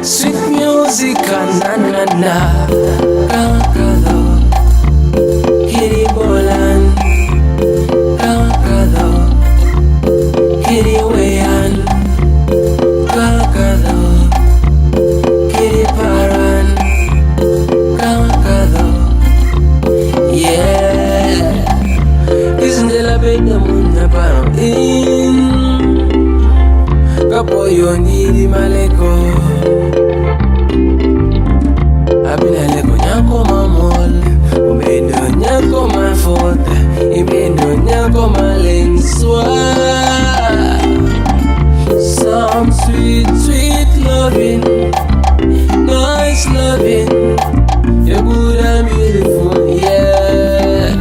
Sweet music, na na na. Kiri bolan, kakado. Kiri weyan, kakado. Kiri paran, kakado. Yeah, isn't it a bit the moon about in? Kapoyo ni maleko. Abinale ko nyako mamol, umendo nyako mafote, imendo nyako malenswa. Some sweet, sweet loving, nice loving. You're good and beautiful, yeah.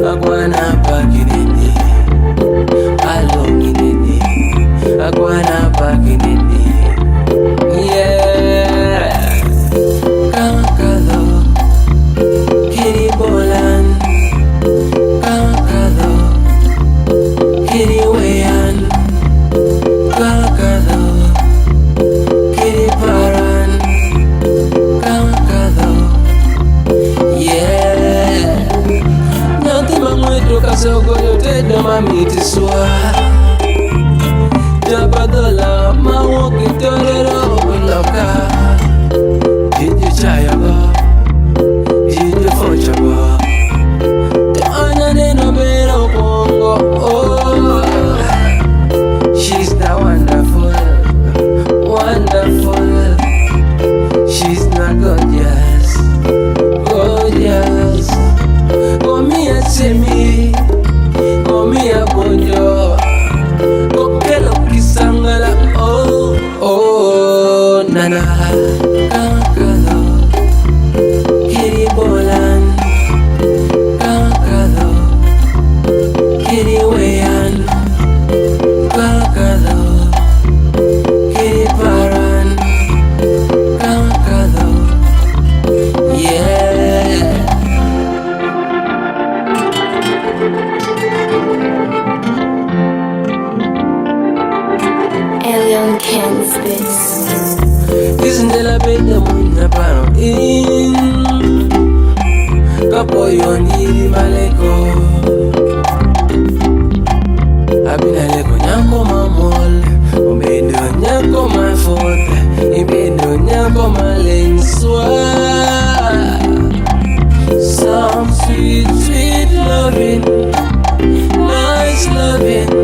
Agwana pakinini, alonginini. Agwana pakinini, yeah. Kakado, kiri bolan. Kakado, kiri weyan. Kakado, kiri paran. Kakado, yeah. Nanti mangwetu kasogoyo tedo mamitiswa. Jabadola mawoki torero uloka. Jiju chayaba, jiju fochaba. Te anane no bero pongo, oh. She's not wonderful, wonderful. She's not gorgeous, gorgeous. Come here, see me, come here, bonjo. Kokelo kisangala, oh, oh, nana. Kakado, kiri bolan. Kakado, kiri weyan. Kakado, kiri paran. Kakado, yeah. Alien Ken Spitz. Isn't it a bit the moon about in? Kapoyo ni maleko. Abinaleko nyako mamol, umendo nyako mafote, imendo nyako malenswa. Some sweet, sweet loving, nice loving.